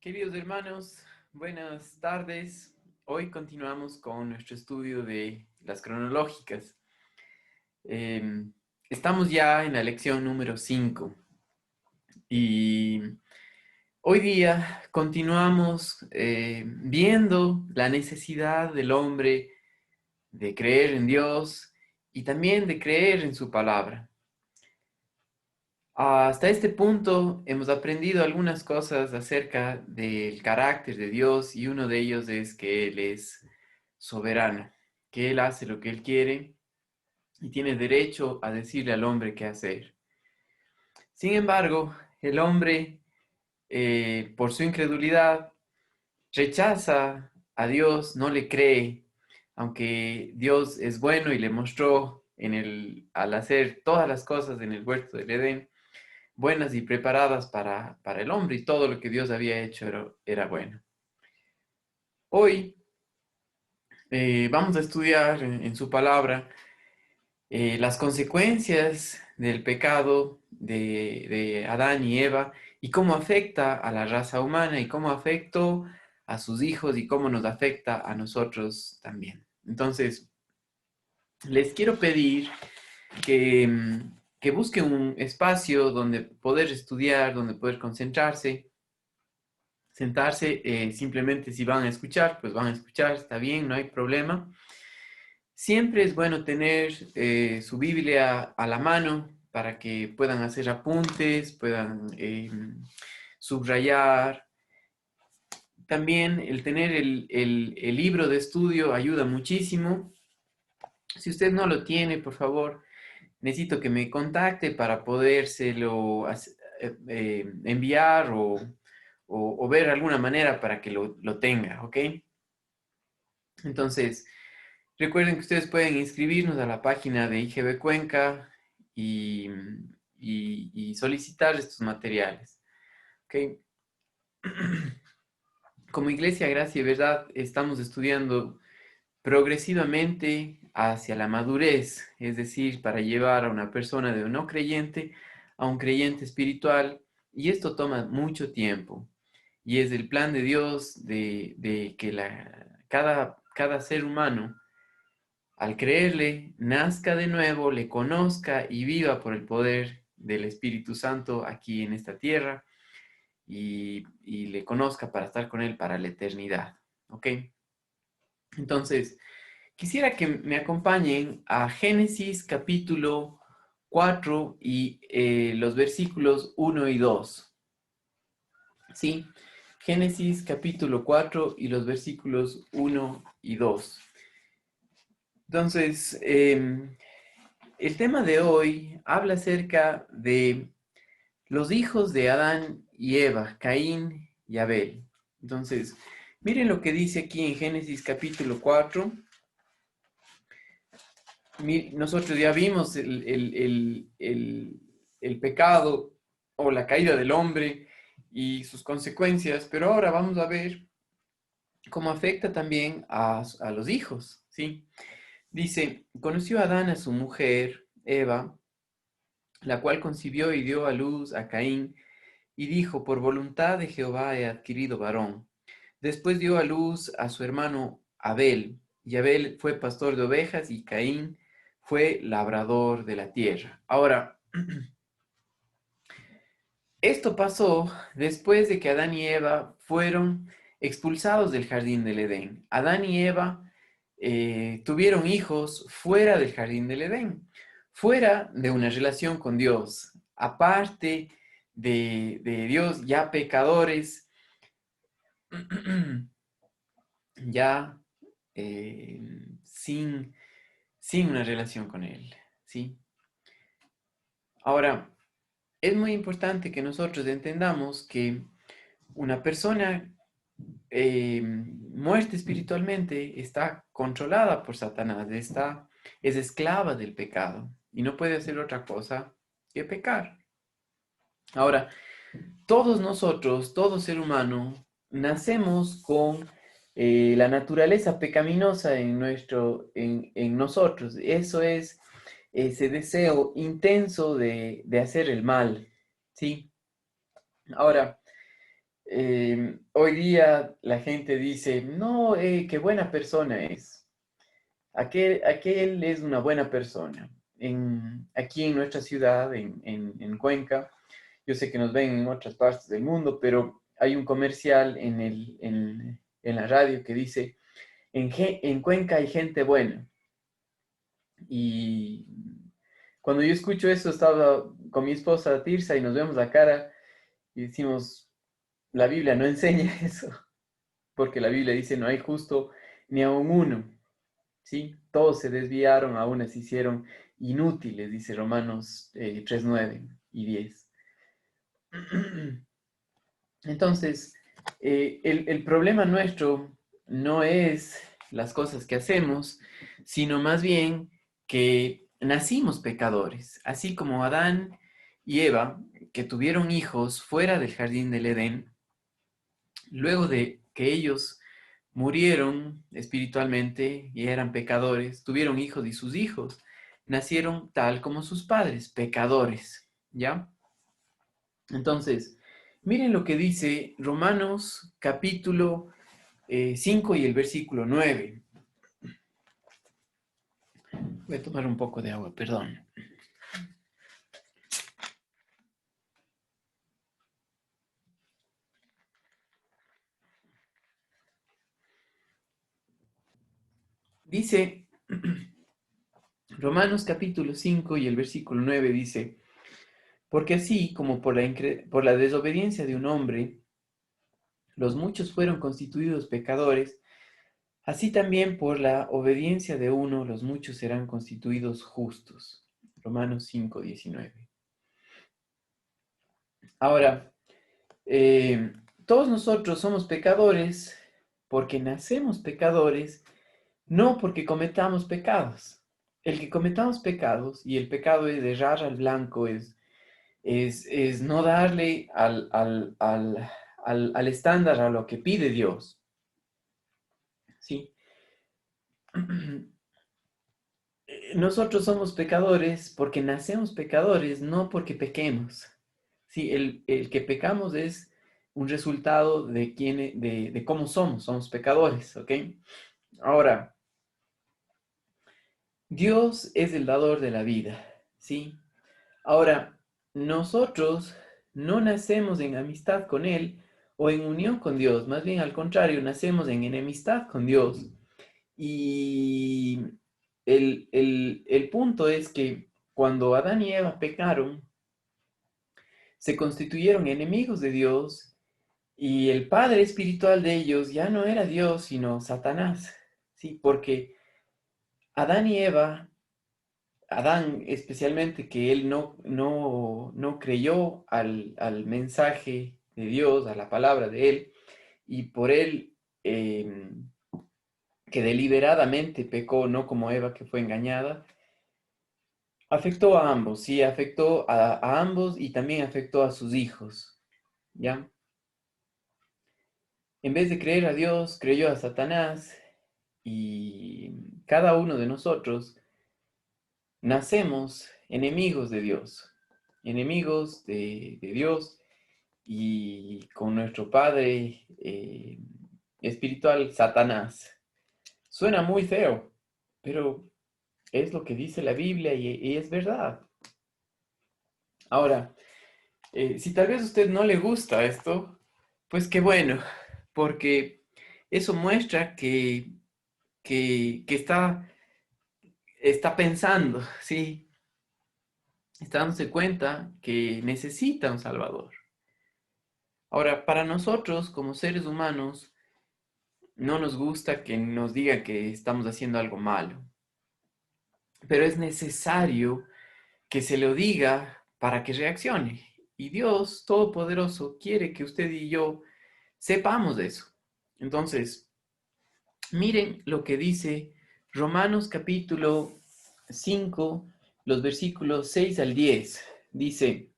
Queridos hermanos, buenas tardes. Hoy continuamos con nuestro estudio de las cronológicas. Estamos ya en la lección número 5 y hoy día continuamos viendo la necesidad del hombre de creer en Dios y también de creer en su palabra. Hasta este punto hemos aprendido algunas cosas acerca del carácter de Dios y uno de ellos es que Él es soberano, que Él hace lo que Él quiere y tiene derecho a decirle al hombre qué hacer. Sin embargo, el hombre, por su incredulidad, rechaza a Dios, no le cree, aunque Dios es bueno y le mostró al hacer todas las cosas en el huerto del Edén, buenas y preparadas para el hombre y todo lo que Dios había hecho era bueno. Hoy vamos a estudiar en su palabra las consecuencias del pecado de Adán y Eva y cómo afecta a la raza humana y cómo afectó a sus hijos y cómo nos afecta a nosotros también. Entonces, les quiero pedir que, que busquen un espacio donde poder estudiar, donde poder concentrarse, sentarse, simplemente si van a escuchar, pues van a escuchar, está bien, no hay problema. Siempre es bueno tener su Biblia a la mano para que puedan hacer apuntes, puedan subrayar. También el tener el libro de estudio ayuda muchísimo. Si usted no lo tiene, por favor, necesito que me contacte para podérselo enviar o ver alguna manera para que lo tenga, ¿ok? Entonces, recuerden que ustedes pueden inscribirnos a la página de IGB Cuenca y, y solicitar estos materiales, ¿ok? Como Iglesia Gracia y Verdad estamos estudiando progresivamente hacia la madurez, es decir, para llevar a una persona de un no creyente a un creyente espiritual, y esto toma mucho tiempo. Y es el plan de Dios de que cada ser humano, al creerle, nazca de nuevo, le conozca y viva por el poder del Espíritu Santo aquí en esta tierra y le conozca para estar con Él para la eternidad. ¿Ok? Entonces, quisiera que me acompañen a Génesis capítulo 4 y los versículos 1 y 2. ¿Sí? Génesis capítulo 4 y los versículos 1 y 2. Entonces, el tema de hoy habla acerca de los hijos de Adán y Eva, Caín y Abel. Entonces, miren lo que dice aquí en Génesis capítulo 4. Nosotros ya vimos el pecado o la caída del hombre y sus consecuencias, pero ahora vamos a ver cómo afecta también a los hijos, ¿sí? Dice, conoció Adán a su mujer, Eva, la cual concibió y dio a luz a Caín, y dijo, por voluntad de Jehová he adquirido varón. Después dio a luz a su hermano Abel, y Abel fue pastor de ovejas, y Caín fue labrador de la tierra. Ahora, esto pasó después de que Adán y Eva fueron expulsados del jardín del Edén. Adán y Eva tuvieron hijos fuera del jardín del Edén, fuera de una relación con Dios, aparte de Dios, ya pecadores, ya sin una relación con Él, ¿sí? Ahora, es muy importante que nosotros entendamos que una persona muerta espiritualmente está controlada por Satanás, es esclava del pecado y no puede hacer otra cosa que pecar. Ahora, todos nosotros, todo ser humano, nacemos con la naturaleza pecaminosa en nosotros. Eso es ese deseo intenso de hacer el mal, ¿sí? Ahora, Hoy día la gente dice, no, qué buena persona es. Aquel es una buena persona. Aquí en nuestra ciudad, en Cuenca, yo sé que nos ven en otras partes del mundo, pero hay un comercial en la radio que dice, en Cuenca hay gente buena. Y cuando yo escucho eso, estaba con mi esposa Tirsa y nos vemos la cara y decimos, la Biblia no enseña eso, porque la Biblia dice, no hay justo ni aun uno, ¿sí? Todos se desviaron, aún se hicieron inútiles, dice Romanos 3, 9 y 10. Entonces, el problema nuestro no es las cosas que hacemos, sino más bien que nacimos pecadores, así como Adán y Eva, que tuvieron hijos fuera del jardín del Edén, luego de que ellos murieron espiritualmente y eran pecadores, tuvieron hijos y sus hijos nacieron tal como sus padres, pecadores, ¿ya? Entonces, miren lo que dice Romanos capítulo 5 y el versículo 9. Voy a tomar un poco de agua, perdón. Dice, Romanos capítulo 5 y el versículo 9 dice, porque así como por la desobediencia de un hombre, los muchos fueron constituidos pecadores, así también por la obediencia de uno, los muchos serán constituidos justos. Romanos 5, 19. Ahora, eh, todos nosotros somos pecadores porque nacemos pecadores, no porque cometamos pecados. El que cometamos pecados, y el pecado es errar al blanco, es no darle al estándar, a lo que pide Dios. ¿Sí? Nosotros somos pecadores porque nacemos pecadores, no porque pequemos. Sí, el que pecamos es un resultado de cómo somos pecadores, ¿ok? Ahora, Dios es el dador de la vida, ¿sí? Ahora, nosotros no nacemos en amistad con Él o en unión con Dios, más bien al contrario, nacemos en enemistad con Dios. Y el punto es que cuando Adán y Eva pecaron, se constituyeron enemigos de Dios y el padre espiritual de ellos ya no era Dios, sino Satanás, ¿sí? Porque Adán y Eva, Adán especialmente, que él no creyó al mensaje de Dios, a la palabra de él, y por él, que deliberadamente pecó, no como Eva que fue engañada, afectó a ambos, sí, afectó a ambos y también afectó a sus hijos, ¿ya? En vez de creer a Dios, creyó a Satanás y cada uno de nosotros nacemos enemigos de Dios, enemigos de Dios y con nuestro padre espiritual, Satanás. Suena muy feo, pero es lo que dice la Biblia y es verdad. Ahora, si tal vez a usted no le gusta esto, pues qué bueno, porque eso muestra que está pensando, ¿sí? Está dándose cuenta que necesita un Salvador. Ahora, para nosotros como seres humanos, no nos gusta que nos digan que estamos haciendo algo malo, pero es necesario que se lo diga para que reaccione. Y Dios Todopoderoso quiere que usted y yo sepamos de eso. Entonces, miren lo que dice Romanos capítulo 5, los versículos 6 al 10. Dice,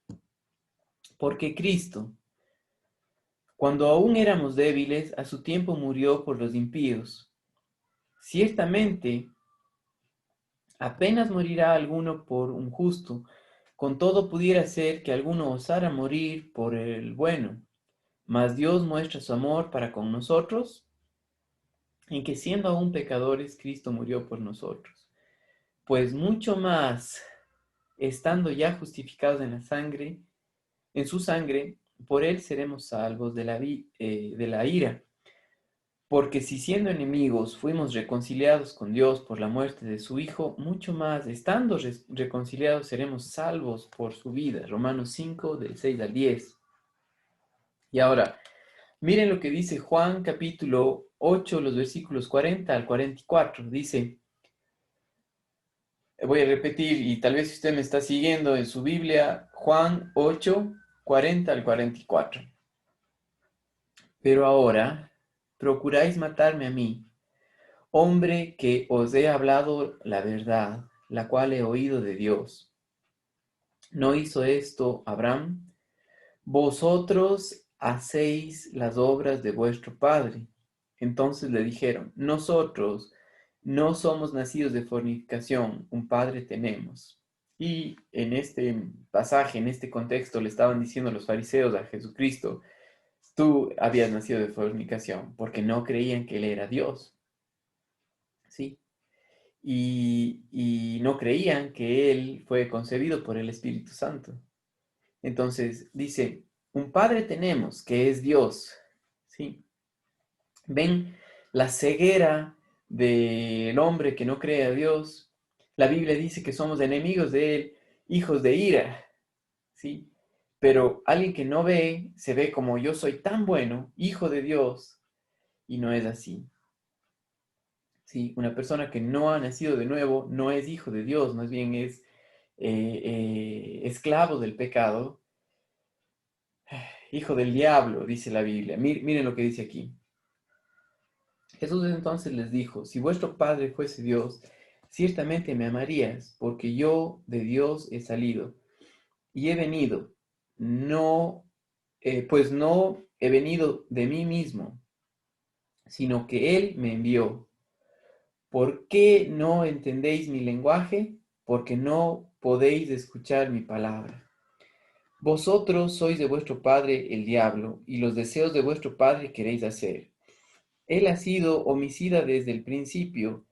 porque Cristo, cuando aún éramos débiles, a su tiempo murió por los impíos. Ciertamente, apenas morirá alguno por un justo, con todo pudiera ser que alguno osara morir por el bueno. Mas Dios muestra su amor para con nosotros, en que siendo aún pecadores, Cristo murió por nosotros. Pues mucho más, estando ya justificados en la sangre, en su sangre, por él seremos salvos de la ira. Porque si siendo enemigos fuimos reconciliados con Dios por la muerte de su Hijo, mucho más, estando reconciliados, seremos salvos por su vida. Romanos 5, del 6 al 10. Y ahora, miren lo que dice Juan capítulo 8, los versículos 40 al 44. Dice, voy a repetir, y tal vez si usted me está siguiendo en su Biblia, Juan 8, 40 al 44. Pero ahora procuráis matarme a mí, hombre que os he hablado la verdad, la cual he oído de Dios. ¿No hizo esto Abraham? Vosotros hacéis las obras de vuestro padre. Entonces le dijeron, nosotros no somos nacidos de fornicación, un padre tenemos. Y en este pasaje, en este contexto, le estaban diciendo los fariseos a Jesucristo, tú habías nacido de fornicación, porque no creían que él era Dios, ¿sí? Y no creían que él fue concebido por el Espíritu Santo. Entonces dice, un Padre tenemos que es Dios, ¿sí? Ven la ceguera del hombre que no cree a Dios. La Biblia dice que somos enemigos de él, hijos de ira, ¿sí? Pero alguien que no ve, se ve como yo soy tan bueno, hijo de Dios, y no es así. Sí, una persona que no ha nacido de nuevo no es hijo de Dios, más bien es esclavo del pecado, hijo del diablo, dice la Biblia. Miren lo que dice aquí. Jesús entonces les dijo, si vuestro Padre fuese Dios, ciertamente me amarías, porque yo de Dios he salido y he venido, pues no he venido de mí mismo, sino que Él me envió. ¿Por qué no entendéis mi lenguaje? Porque no podéis escuchar mi palabra. Vosotros sois de vuestro padre el diablo, y los deseos de vuestro padre queréis hacer. Él ha sido homicida desde el principio,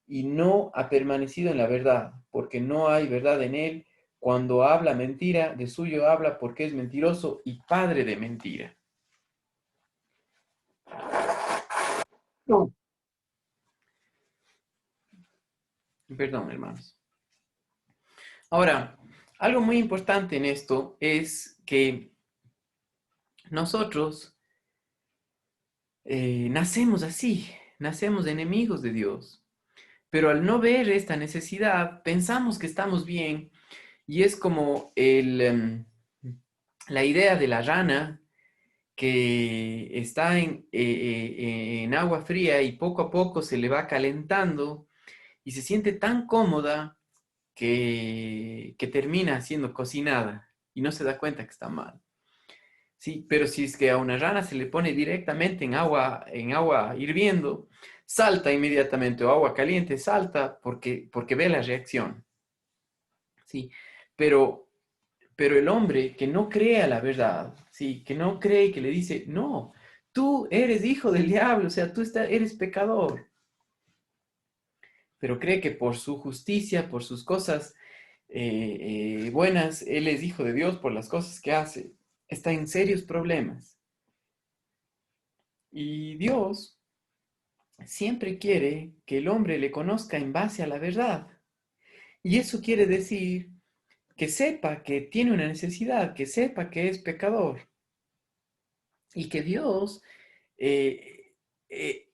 y no ha permanecido en la verdad, porque no hay verdad en él. Cuando habla mentira, de suyo habla porque es mentiroso y padre de mentira. No. Perdón, hermanos. Ahora, algo muy importante en esto es que nosotros nacemos así, nacemos enemigos de Dios, pero al no ver esta necesidad, pensamos que estamos bien y es como la idea de la rana que está en agua fría y poco a poco se le va calentando y se siente tan cómoda que termina siendo cocinada y no se da cuenta que está mal. Sí, pero si es que a una rana se le pone directamente en agua hirviendo, salta inmediatamente, o agua caliente, salta porque ve la reacción. Sí, pero, pero el hombre que no cree a la verdad, sí, que no cree, que le dice, no, tú eres hijo del diablo, o sea, eres pecador, pero cree que por su justicia, por sus cosas buenas, él es hijo de Dios por las cosas que hace, está en serios problemas. Y Dios siempre quiere que el hombre le conozca en base a la verdad. Y eso quiere decir que sepa que tiene una necesidad, que sepa que es pecador. Y que Dios eh, eh,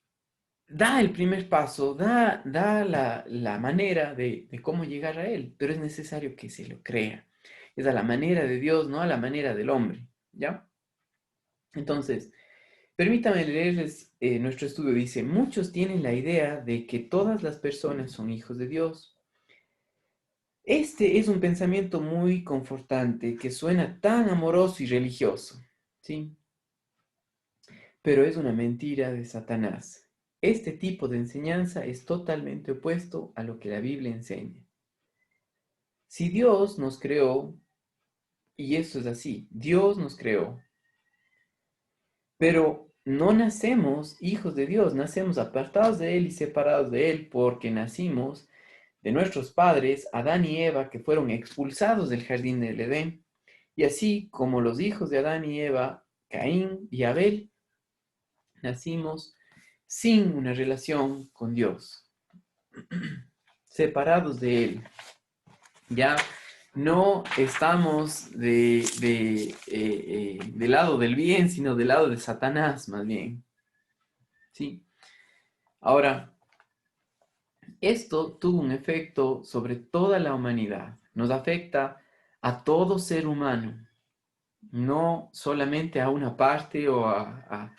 da el primer paso, da la manera de cómo llegar a Él, pero es necesario que se lo crea. Es a la manera de Dios, no a la manera del hombre. ¿Ya? Entonces, permítame leerles nuestro estudio. Dice, muchos tienen la idea de que todas las personas son hijos de Dios. Este es un pensamiento muy confortante que suena tan amoroso y religioso, ¿sí? Pero es una mentira de Satanás. Este tipo de enseñanza es totalmente opuesto a lo que la Biblia enseña. Si Dios nos creó, y eso es así, Dios nos creó, Pero no nacemos hijos de Dios, nacemos apartados de Él y separados de Él porque nacimos de nuestros padres, Adán y Eva, que fueron expulsados del jardín del Edén. Y así como los hijos de Adán y Eva, Caín y Abel, nacimos sin una relación con Dios, separados de Él. Ya no estamos del lado del bien, sino del lado de Satanás, más bien. ¿Sí? Ahora, esto tuvo un efecto sobre toda la humanidad. Nos afecta a todo ser humano, no solamente a una parte o a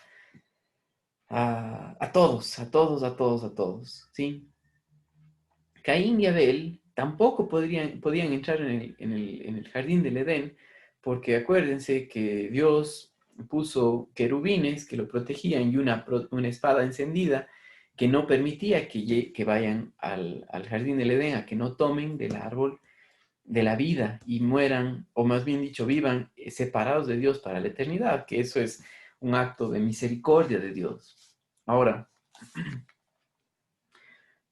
todos, a todos, a todos, a todos, ¿sí? Caín y Abel tampoco podían entrar en el jardín del Edén, porque acuérdense que Dios puso querubines que lo protegían y una espada encendida que no permitía que vayan al jardín del Edén, a que no tomen del árbol de la vida y mueran, o más bien dicho, vivan separados de Dios para la eternidad, que eso es un acto de misericordia de Dios. Ahora,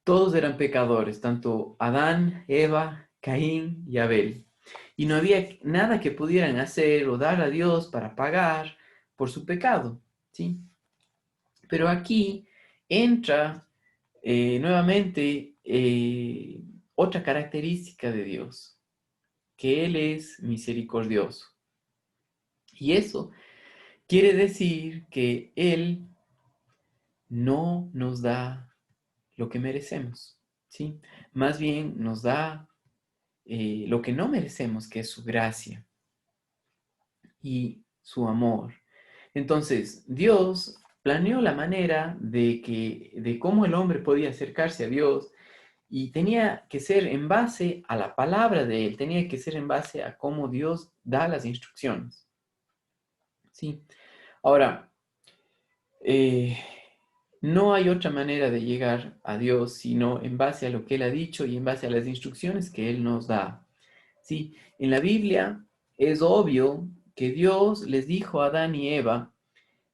todos eran pecadores, tanto Adán, Eva, Caín y Abel. Y no había nada que pudieran hacer o dar a Dios para pagar por su pecado, ¿sí? Pero aquí entra nuevamente otra característica de Dios, que Él es misericordioso. Y eso quiere decir que Él no nos da lo que merecemos, ¿sí? Más bien nos da lo que no merecemos, que es su gracia y su amor. Entonces, Dios planeó la manera de cómo el hombre podía acercarse a Dios y tenía que ser en base a la palabra de Él, tenía que ser en base a cómo Dios da las instrucciones. ¿Sí? Ahora, eh, no hay otra manera de llegar a Dios sino en base a lo que Él ha dicho y en base a las instrucciones que Él nos da. Sí, en la Biblia es obvio que Dios les dijo a Adán y Eva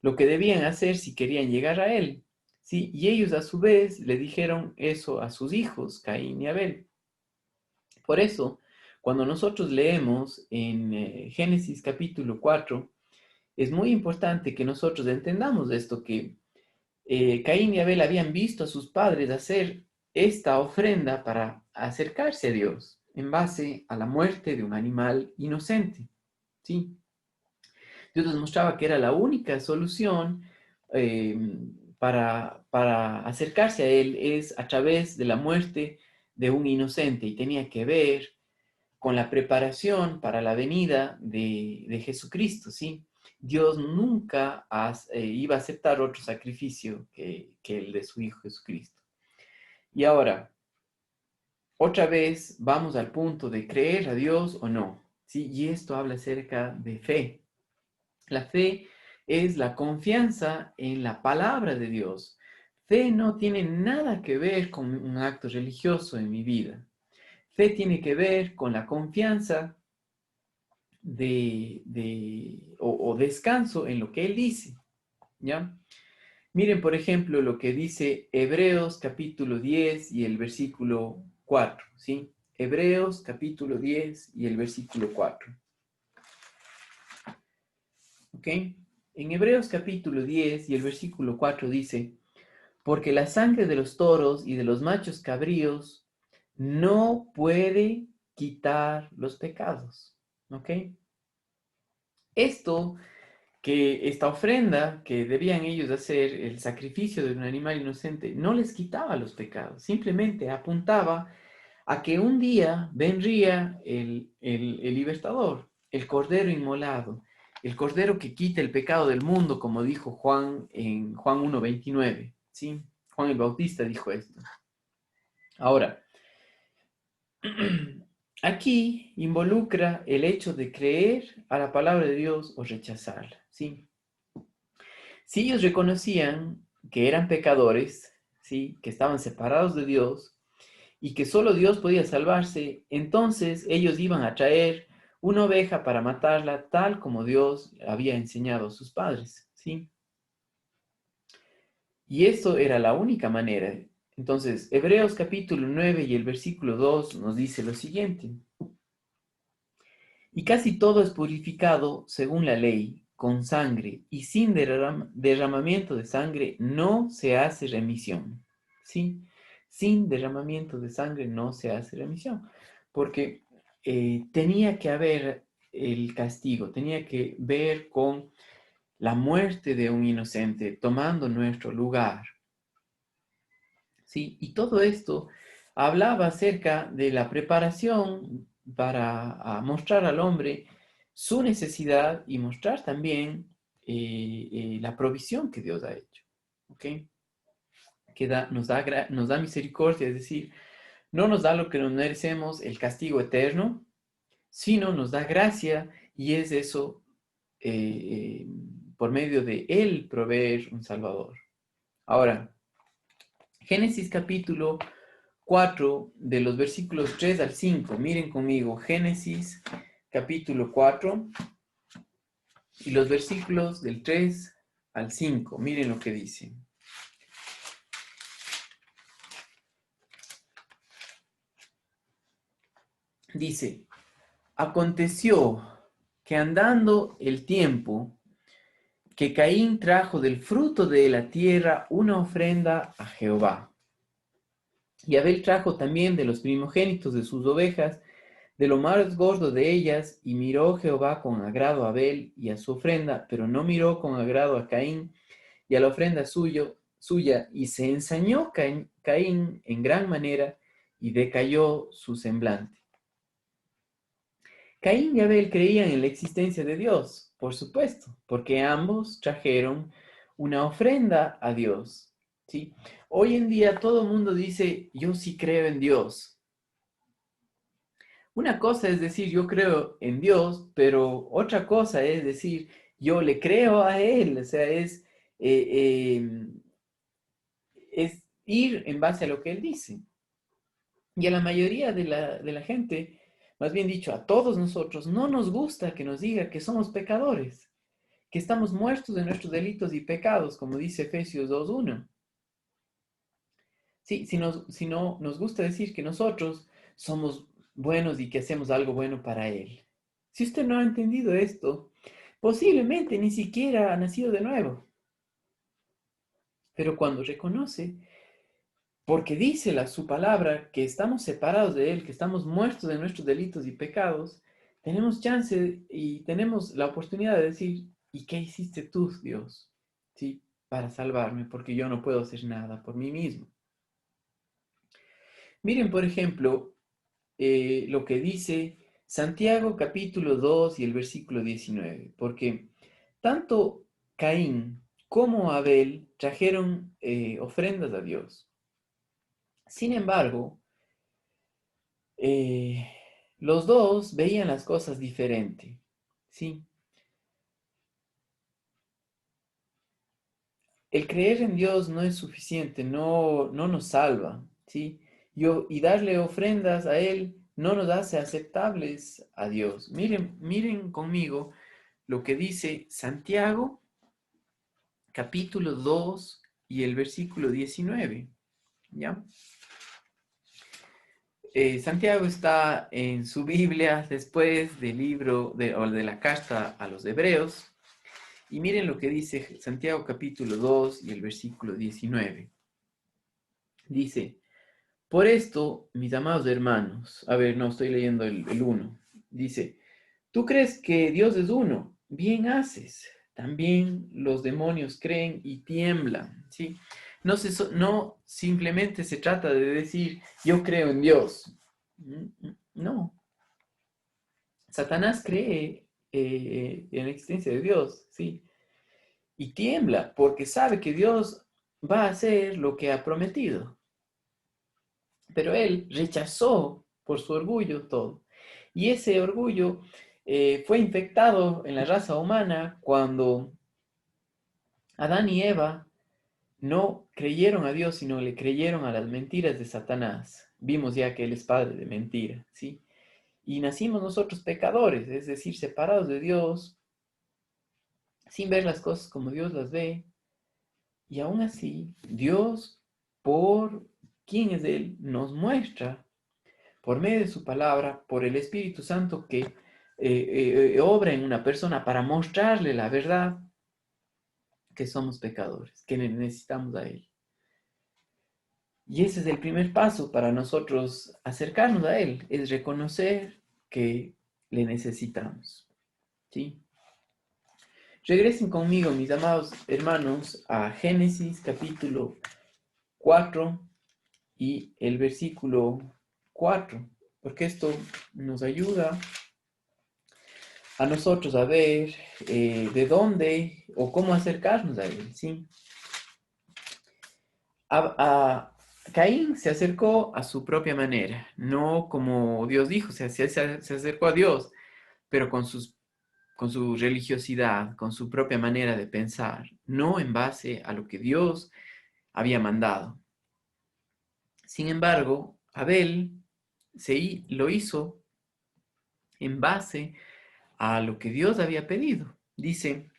lo que debían hacer si querían llegar a Él. Sí, y ellos a su vez le dijeron eso a sus hijos, Caín y Abel. Por eso, cuando nosotros leemos en Génesis capítulo 4, es muy importante que nosotros entendamos esto, que Caín y Abel habían visto a sus padres hacer esta ofrenda para acercarse a Dios en base a la muerte de un animal inocente. ¿Sí? Dios les mostraba que era la única solución eh, para acercarse a Él es a través de la muerte de un inocente y tenía que ver con la preparación para la venida de Jesucristo, ¿sí? Dios nunca iba a aceptar otro sacrificio que el de su Hijo Jesucristo. Y ahora, otra vez vamos al punto de creer a Dios o no, ¿sí? Y esto habla acerca de fe. La fe es la confianza en la palabra de Dios. Fe no tiene nada que ver con un acto religioso en mi vida. Fe tiene que ver con la confianza o descanso en lo que Él dice, ¿ya? Miren, por ejemplo, lo que dice Hebreos capítulo 10 y el versículo 4, ¿sí? Hebreos capítulo 10 y el versículo 4. ¿Ok? En Hebreos capítulo 10 y el versículo 4 dice, porque la sangre de los toros y de los machos cabríos no puede quitar los pecados. ¿Ok? Esto, que esta ofrenda que debían ellos hacer, el sacrificio de un animal inocente, no les quitaba los pecados, simplemente apuntaba a que un día vendría el libertador, el cordero inmolado, el cordero que quita el pecado del mundo, como dijo Juan en Juan 1:29, ¿sí? Juan el Bautista dijo esto. Ahora, aquí involucra el hecho de creer a la palabra de Dios o rechazarla, ¿sí? Si ellos reconocían que eran pecadores, ¿sí? Que estaban separados de Dios, y que solo Dios podía salvarse, entonces ellos iban a traer una oveja para matarla tal como Dios había enseñado a sus padres, ¿sí? Y esto era la única manera. Entonces, Hebreos capítulo 9 y el versículo 2 nos dice lo siguiente. Y casi todo es purificado según la ley, con sangre, y sin derramamiento de sangre no se hace remisión. ¿Sí? Sin derramamiento de sangre no se hace remisión. Porque tenía que haber el castigo, tenía que ver con la muerte de un inocente tomando nuestro lugar. ¿Sí? Y todo esto hablaba acerca de la preparación para mostrar al hombre su necesidad y mostrar también la provisión que Dios ha hecho. ¿Ok? Que nos da misericordia, es decir, no nos da lo que nos merecemos, el castigo eterno, sino nos da gracia y es eso eh, eh, por medio de Él proveer un Salvador. Ahora, Génesis capítulo 4 de los versículos 3 al 5. Miren conmigo, Génesis capítulo 4 y los versículos del 3 al 5. Miren lo que dice. Dice, aconteció que andando el tiempo, que Caín trajo del fruto de la tierra una ofrenda a Jehová. Y Abel trajo también de los primogénitos de sus ovejas, de lo más gordo de ellas, y miró Jehová con agrado a Abel y a su ofrenda, pero no miró con agrado a Caín y a la ofrenda suya, y se ensañó Caín en gran manera, y decayó su semblante. Caín y Abel creían en la existencia de Dios, por supuesto, porque ambos trajeron una ofrenda a Dios, ¿sí? Hoy en día todo el mundo dice, yo sí creo en Dios. Una cosa es decir, yo creo en Dios, pero otra cosa es decir, yo le creo a Él. O sea, es ir en base a lo que Él dice. Y a la mayoría de la gente, más bien dicho, a todos nosotros, no nos gusta que nos diga que somos pecadores, que estamos muertos de nuestros delitos y pecados, como dice Efesios 2:1. Sí, si no nos gusta decir que nosotros somos buenos y que hacemos algo bueno para Él. Si usted no ha entendido esto, posiblemente ni siquiera ha nacido de nuevo. Pero cuando reconoce, porque dice su palabra, que estamos separados de Él, que estamos muertos de nuestros delitos y pecados, tenemos chance y tenemos la oportunidad de decir, ¿y qué hiciste tú, Dios? ¿Sí? Para salvarme, porque yo no puedo hacer nada por mí mismo. Miren, por ejemplo, lo que dice Santiago capítulo 2 y el versículo 19, porque tanto Caín como Abel trajeron ofrendas a Dios. Sin embargo, eh, los dos veían las cosas diferente, ¿sí? El creer en Dios no es suficiente, no nos salva, ¿sí? Y darle ofrendas a Él no nos hace aceptables a Dios. Miren conmigo lo que dice Santiago, capítulo 2 y el versículo 19, ¿ya? Santiago está en su Biblia después del libro o de la carta a los Hebreos. Y miren lo que dice Santiago capítulo 2 y el versículo 19. Dice, por esto, mis amados hermanos, a ver, no estoy leyendo el 1. Dice, ¿tú crees que Dios es uno? Bien haces. También los demonios creen y tiemblan, ¿sí? No simplemente se trata de decir, yo creo en Dios. No. Satanás cree en la existencia de Dios, ¿sí? Y tiembla porque sabe que Dios va a hacer lo que ha prometido. Pero él rechazó por su orgullo todo. Y ese orgullo fue infectado en la raza humana cuando Adán y Eva no creyeron a Dios, sino le creyeron a las mentiras de Satanás. Vimos ya que él es padre de mentira, ¿sí? Y nacimos nosotros pecadores, es decir, separados de Dios, sin ver las cosas como Dios las ve, Y aún así, Dios, por quién es Él, nos muestra, por medio de su palabra, por el Espíritu Santo que obra en una persona para mostrarle la verdad, que somos pecadores, que necesitamos a Él. Y ese es el primer paso para nosotros acercarnos a Él, es reconocer que le necesitamos. ¿Sí? Regresen conmigo, mis amados hermanos, a Génesis capítulo 4 y el versículo 4, porque esto nos ayuda a nosotros a ver de dónde o cómo acercarnos a Él. ¿Sí? A Caín se acercó a su propia manera, no como Dios dijo, se acercó a Dios, pero con su religiosidad, con su propia manera de pensar, no en base a lo que Dios había mandado. Sin embargo, Abel lo hizo en base a lo que Dios había pedido. Dice,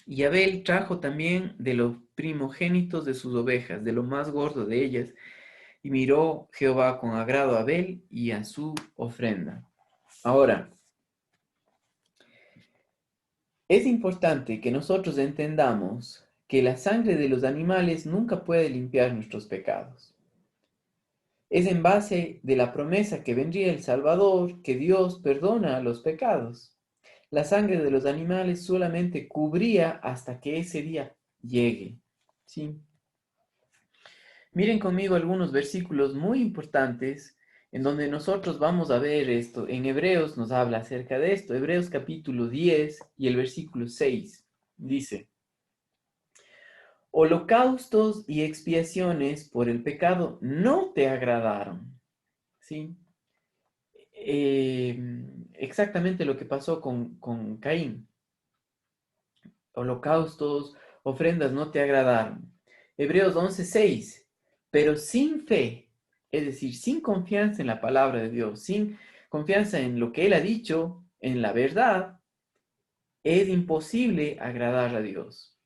y Abel trajo también de los primogénitos de sus ovejas, de lo más gordo de ellas, y miró Jehová con agrado a Abel y a su ofrenda. Ahora, es importante que nosotros entendamos que la sangre de los animales nunca puede limpiar nuestros pecados. Es en base de la promesa que vendría el Salvador que Dios perdona los pecados. La sangre de los animales solamente cubría hasta que ese día llegue. ¿Sí? Miren conmigo algunos versículos muy importantes en donde nosotros vamos a ver esto. En Hebreos nos habla acerca de esto. Hebreos capítulo 10 y el versículo 6 dice, holocaustos y expiaciones por el pecado no te agradaron. ¿Sí? Exactamente lo que pasó con Caín. Holocaustos, ofrendas no te agradaron. Hebreos 11:6. Pero sin fe, es decir, sin confianza en la palabra de Dios, sin confianza en lo que Él ha dicho, en la verdad, es imposible agradar a Dios.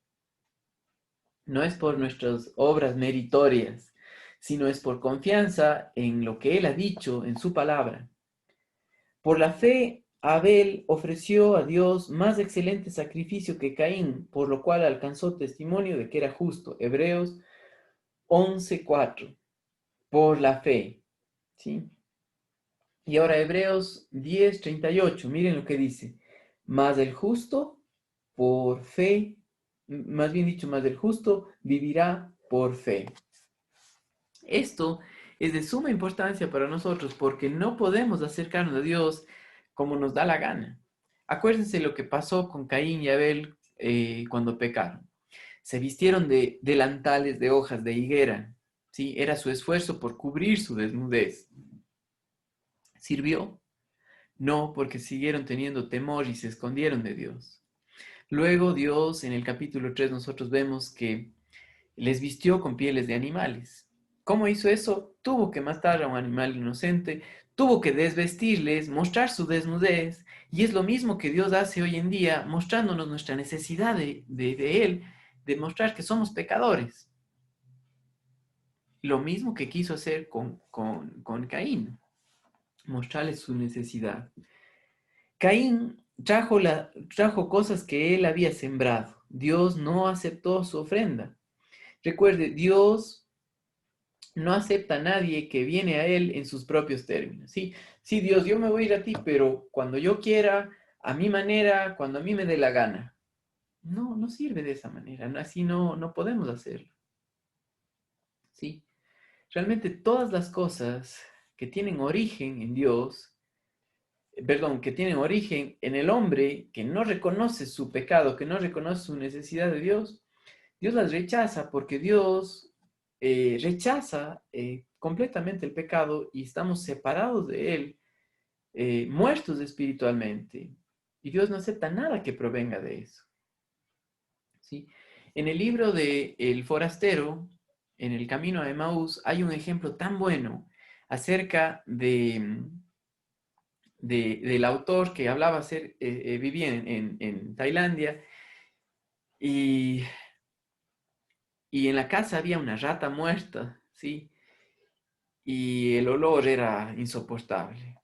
No es por nuestras obras meritorias, sino es por confianza en lo que Él ha dicho en su palabra. Por la fe, Abel ofreció a Dios más excelente sacrificio que Caín, por lo cual alcanzó testimonio de que era justo. Hebreos 11:4. Por la fe. ¿Sí? Y ahora Hebreos 10:38. Miren lo que dice. Más el justo por fe, más bien dicho, más el justo vivirá por fe. Esto es de suma importancia para nosotros porque no podemos acercarnos a Dios como nos da la gana. Acuérdense lo que pasó con Caín y Abel cuando pecaron. Se vistieron de delantales de hojas de higuera. ¿Sí? Era su esfuerzo por cubrir su desnudez. ¿Sirvió? No, porque siguieron teniendo temor y se escondieron de Dios. Luego Dios, en el capítulo 3, nosotros vemos que les vistió con pieles de animales. ¿Cómo hizo eso? Tuvo que matar a un animal inocente, tuvo que desvestirles, mostrar su desnudez, y es lo mismo que Dios hace hoy en día, mostrándonos nuestra necesidad de Él, de mostrar que somos pecadores. Lo mismo que quiso hacer con Caín, mostrarles su necesidad. Caín trajo cosas que él había sembrado. Dios no aceptó su ofrenda. Recuerde, Dios no acepta a nadie que viene a Él en sus propios términos. Sí, sí, Dios, yo me voy a ir a ti, pero cuando yo quiera, a mi manera, cuando a mí me dé la gana. No, no sirve de esa manera. Así no podemos hacerlo. Sí, realmente todas las cosas que tienen origen en Dios, perdón, que tienen origen en el hombre que no reconoce su pecado, que no reconoce su necesidad de Dios, Dios las rechaza porque Dios rechaza completamente el pecado y estamos separados de Él, muertos espiritualmente. Y Dios no acepta nada que provenga de eso. ¿Sí? En el libro de El Forastero, en el camino a Emaús, hay un ejemplo tan bueno acerca del autor que vivía en Tailandia y y en la casa había una rata muerta, ¿sí? Y el olor era insoportable.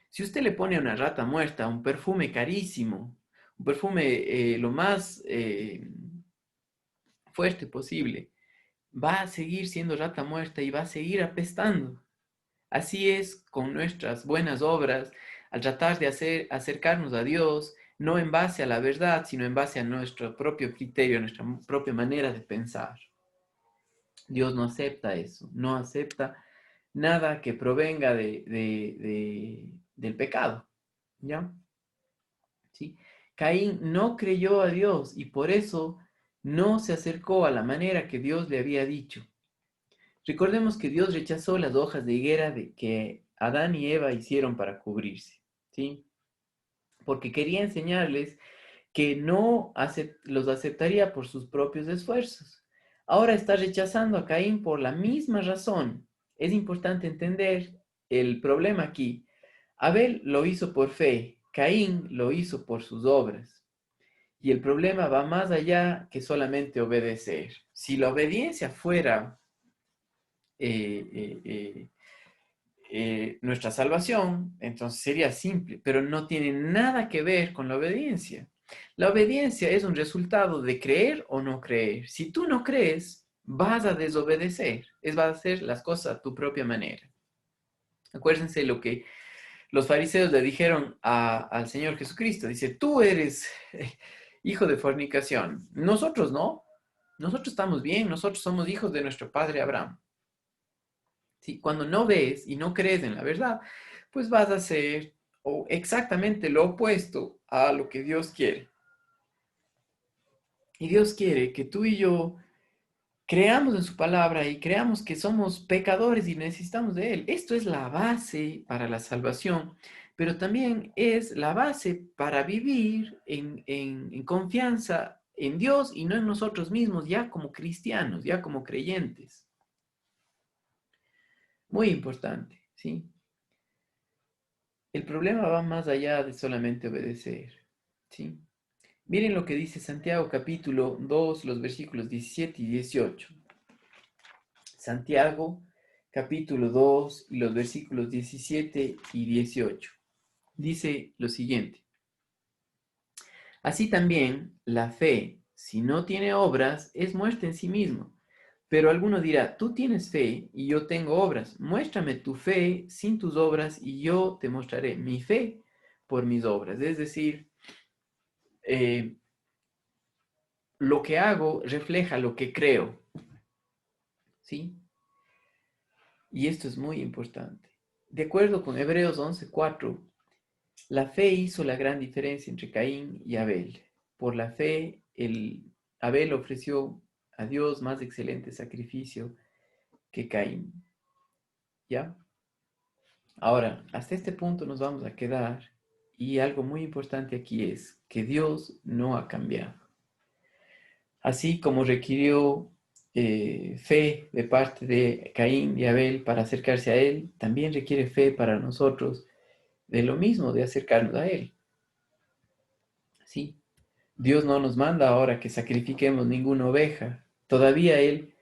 Si usted le pone a una rata muerta un perfume carísimo, un perfume lo más fuerte posible, va a seguir siendo rata muerta y va a seguir apestando. Así es con nuestras buenas obras, al tratar de acercarnos a Dios, no en base a la verdad, sino en base a nuestro propio criterio, nuestra propia manera de pensar. Dios no acepta eso, no acepta nada que provenga del pecado, ¿ya? ¿Sí? Caín no creyó a Dios y por eso no se acercó a la manera que Dios le había dicho. Recordemos que Dios rechazó las hojas de higuera que Adán y Eva hicieron para cubrirse, ¿sí? Porque quería enseñarles que no los aceptaría por sus propios esfuerzos. Ahora está rechazando a Caín por la misma razón. Es importante entender el problema aquí. Abel lo hizo por fe, Caín lo hizo por sus obras. Y el problema va más allá que solamente obedecer. Si la obediencia fuera eh, eh, nuestra salvación, entonces sería simple, pero no tiene nada que ver con la obediencia. La obediencia es un resultado de creer o no creer. Si tú no crees, vas a desobedecer, vas a hacer las cosas a tu propia manera. Acuérdense lo que los fariseos le dijeron al Señor Jesucristo. Dice, tú eres hijo de fornicación. Nosotros no. Nosotros estamos bien. Nosotros somos hijos de nuestro padre Abraham. ¿Sí? Cuando no ves y no crees en la verdad, pues vas a hacer exactamente lo opuesto a lo que Dios quiere. Y Dios quiere que tú y yo creamos en su palabra y creamos que somos pecadores y necesitamos de Él. Esto es la base para la salvación, pero también es la base para vivir en confianza en Dios y no en nosotros mismos, ya como cristianos, ya como creyentes. Muy importante, ¿sí? El problema va más allá de solamente obedecer, ¿sí? Miren lo que dice Santiago capítulo 2, los versículos 17 y 18. Santiago capítulo 2 y los versículos 17 y 18. Dice lo siguiente. Así también la fe, si no tiene obras, es muerta en sí mismo. Pero alguno dirá, tú tienes fe y yo tengo obras. Muéstrame tu fe sin tus obras y yo te mostraré mi fe por mis obras. Es decir, eh, lo que hago refleja lo que creo, ¿sí? Y esto es muy importante. De acuerdo con Hebreos 11:4, la fe hizo la gran diferencia entre Caín y Abel. Por la fe, Abel ofreció a Dios más excelente sacrificio que Caín. ¿Ya? Ahora, hasta este punto nos vamos a quedar y algo muy importante aquí es que Dios no ha cambiado. Así como requirió fe de parte de Caín y Abel para acercarse a Él, también requiere fe para nosotros de lo mismo, de acercarnos a Él. ¿Sí? Dios no nos manda ahora que sacrifiquemos ninguna oveja. Todavía Él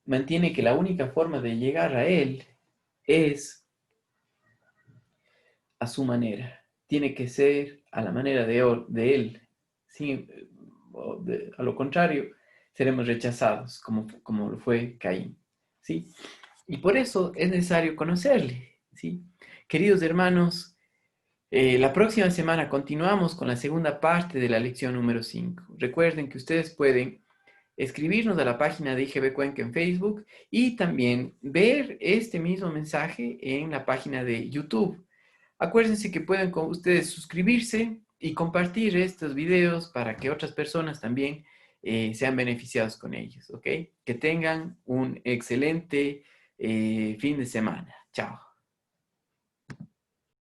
mantiene que la única forma de llegar a Él es a su manera. Tiene que ser a la manera de Él. ¿Sí? A lo contrario, seremos rechazados, como lo fue Caín. ¿Sí? Y por eso es necesario conocerle. ¿Sí? Queridos hermanos, la próxima semana continuamos con la segunda parte de la lección número 5. Recuerden que ustedes pueden escribirnos a la página de IGB Cuenca en Facebook y también ver este mismo mensaje en la página de YouTube. Acuérdense que pueden ustedes suscribirse y compartir estos videos para que otras personas también sean beneficiados con ellos, ¿ok? Que tengan un excelente fin de semana. Chao.